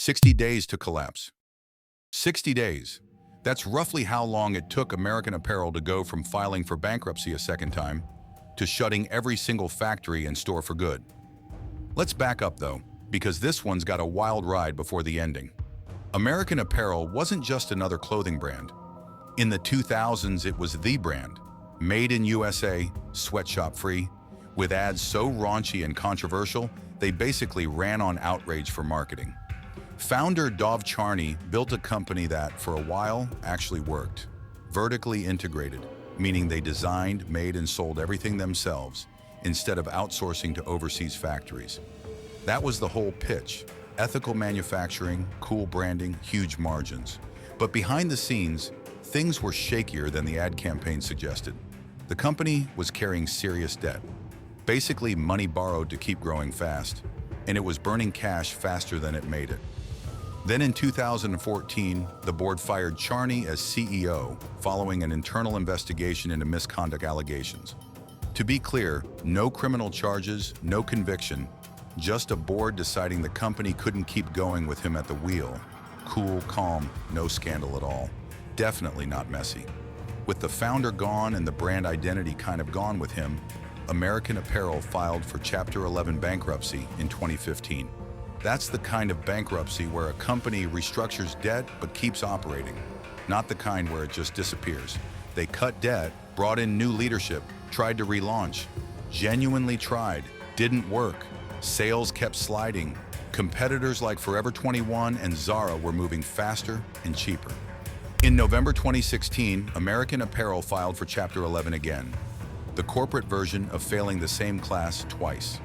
60 days to collapse. 60 days. That's roughly how long it took American Apparel to go from filing for bankruptcy a second time to shutting every single factory and store for good. Let's back up though, because this one's got a wild ride before the ending. American Apparel wasn't just another clothing brand. In the 2000s, it was the brand. Made in USA, sweatshop free, with ads so raunchy and controversial, they basically ran on outrage for marketing. Founder Dov Charney built a company that, for a while, actually worked. Vertically integrated, meaning they designed, made, and sold everything themselves, instead of outsourcing to overseas factories. That was the whole pitch. Ethical manufacturing, cool branding, huge margins. But behind the scenes, things were shakier than the ad campaign suggested. The company was carrying serious debt, basically money borrowed to keep growing fast, and it was burning cash faster than it made it. Then in 2014, the board fired Charney as CEO following an internal investigation into misconduct allegations. To be clear, no criminal charges, no conviction, just a board deciding the company couldn't keep going with him at the wheel. Cool, calm, no scandal at all. Definitely not messy. With the founder gone and the brand identity kind of gone with him, American Apparel filed for Chapter 11 bankruptcy in 2015. That's the kind of bankruptcy where a company restructures debt but keeps operating, not the kind where it just disappears. They cut debt, brought in new leadership, tried to relaunch, genuinely tried, didn't work. Sales kept sliding. Competitors like Forever 21 and Zara were moving faster and cheaper. In November 2016, American Apparel filed for Chapter 11 again, the corporate version of failing the same class twice.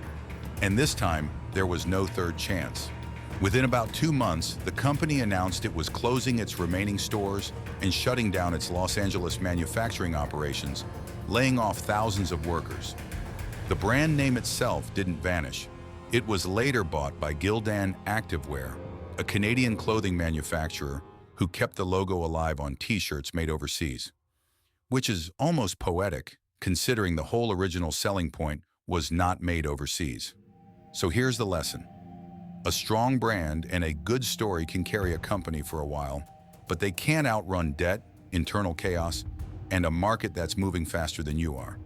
And this time, there was no third chance. Within about 2 months, the company announced it was closing its remaining stores and shutting down its Los Angeles manufacturing operations, laying off thousands of workers. The brand name itself didn't vanish. It was later bought by Gildan Activewear, a Canadian clothing manufacturer who kept the logo alive on t-shirts made overseas. Which is almost poetic, considering the whole original selling point was not made overseas. So here's the lesson. A strong brand and a good story can carry a company for a while, but they can't outrun debt, internal chaos, and a market that's moving faster than you are.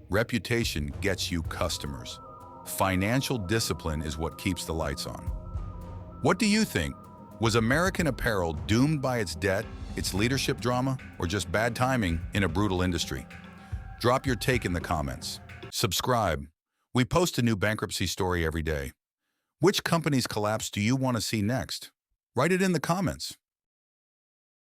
Reputation gets you customers. Financial discipline is what keeps the lights on. What do you think? Was American Apparel doomed by its debt, its leadership drama, or just bad timing in a brutal industry? Drop your take in the comments. Subscribe. We post a new bankruptcy story every day. Which company's collapse do you want to see next? Write it in the comments.